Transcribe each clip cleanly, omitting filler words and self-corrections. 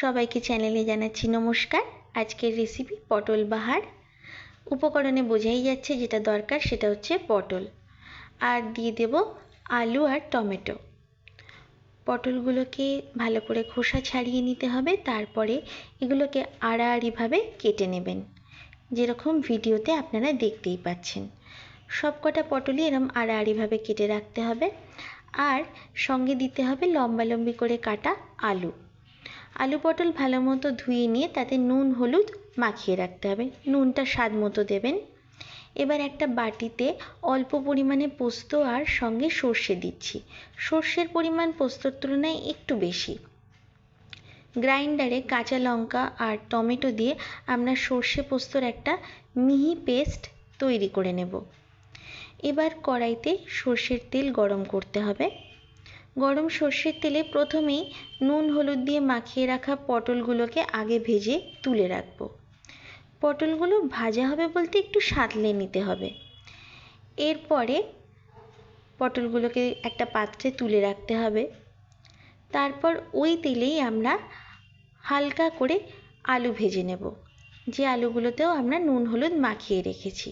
সবাইকে চ্যানেলে জানাচ্ছি নমস্কার। আজকের রেসিপি পটল বাহার। উপকরণে বোঝাই যাচ্ছে যেটা দরকার সেটা হচ্ছে পটল, আর দিয়ে দেব আলু আর টমেটো। পটলগুলোকে ভালো করে খোসা ছাড়িয়ে নিতে হবে, তারপরে এগুলোকে আড়াআড়িভাবে কেটে নেবেন, যেরকম ভিডিওতে আপনারা দেখতেই পাচ্ছেন। সবকটা পটলই এরকম আড়াআড়িভাবে কেটে রাখতে হবে। আর সঙ্গে দিতে হবে লম্বালম্বি করে কাটা আলু। আলু পটল ভালো মতো ধুয়ে নিয়ে তাতে নুন হলুদ মাখিয়ে রাখতে হবে। নুনটা স্বাদ মতো দেবেন। এবার একটা বাটিতে অল্প পরিমাণে পোস্ত আর সঙ্গে সর্ষে দিচ্ছি। সর্ষের পরিমাণ পোস্তর তুলনায় একটু বেশি। গ্রাইন্ডারে কাঁচা লঙ্কা আর টমেটো দিয়ে আমরা সর্ষে পোস্তর একটা মিহি পেস্ট তৈরি করে নেব। এবার কড়াইতে সর্ষের তেল গরম করতে হবে। গরম সর্ষের তেলে প্রথমেই নুন হলুদ দিয়ে মাখিয়ে রাখা পটলগুলোকে আগে ভেজে তুলে রাখবো। পটলগুলো ভাজা হবে বলতে একটু সাঁতলে নিতে হবে। এরপরে পটলগুলোকে একটা পাত্রে তুলে রাখতে হবে। তারপর ওই তেলেই আমরা হালকা করে আলু ভেজে নেব, যে আলুগুলোতেও আমরা নুন হলুদ মাখিয়ে রেখেছি।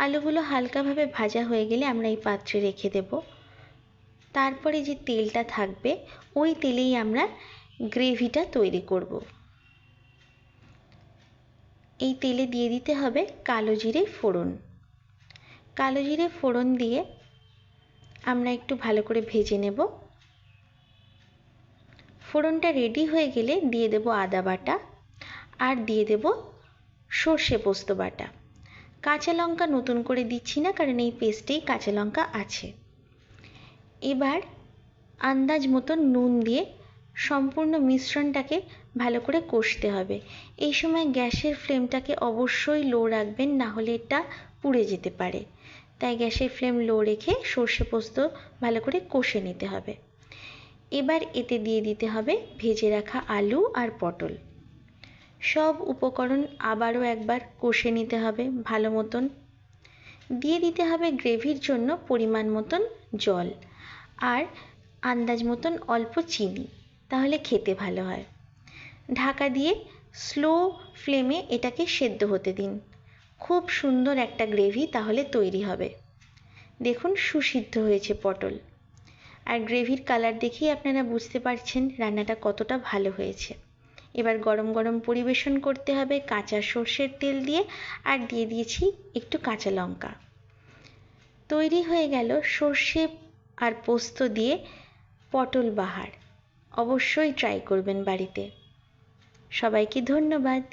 আলুগুলো হালকাভাবে ভাজা হয়ে গেলে আমরা এই পাত্রে রেখে দেব। তারপরে যে তেলটা থাকবে ওই তেলেই আমরা গ্রেভিটা তৈরি করব। এই তেলে দিয়ে দিতে হবে কালো জিরে ফোড়ন। কালো জিরে ফোড়ন দিয়ে আমরা একটু ভালো করে ভেজে নেব। ফোড়নটা রেডি হয়ে গেলে দিয়ে দেব আদা বাটা আর দিয়ে দেব সর্ষে পোস্ত বাটা। কাঁচা লঙ্কা নতুন করে দিচ্ছি না, কারণ এই পেস্টেই কাঁচা লঙ্কা আছে। এবার আন্দাজ মতো নুন দিয়ে সম্পূর্ণ মিশ্রণটাকে ভালো করে কষতে হবে। এই সময় গ্যাসের ফ্লেমটাকে অবশ্যই লো রাখবেন, না হলে এটা পুড়ে যেতে পারে। তাই গ্যাসের ফ্লেম লো রেখে সর্ষে পোস্ত ভালো করে কষে নিতে হবে। এবার এতে দিয়ে দিতে হবে ভেজে রাখা আলু আর পটল। সব উপকরণ আবারও একবার কষে নিতে হবে ভালো মতন। দিয়ে দিতে হবে গ্রেভির জন্য পরিমাণ মতন জল আর আন্দাজ মতন অল্প চিনি, তাহলে খেতে ভালো হয়। ঢাকা দিয়ে স্লো ফ্লেমে এটাকে সেদ্ধ হতে দিন। খুব সুন্দর একটা গ্রেভি তাহলে তৈরি হবে। দেখুন সুসিদ্ধ হয়েছে পটল, আর গ্রেভির কালার দেখেই আপনারা বুঝতে পারছেন রান্নাটা কতটা ভালো হয়েছে। এবার গরম গরম পরিবেশন করতে হবে কাঁচা সর্ষের তেল দিয়ে, আর দিয়ে দিয়েছি একটু কাঁচা লঙ্কা। তৈরি হয়ে গেল সর্ষে আর পোস্ত দিয়ে পটল বাহার। অবশ্যই ট্রাই করবেন বাড়িতে। সবাইকে ধন্যবাদ।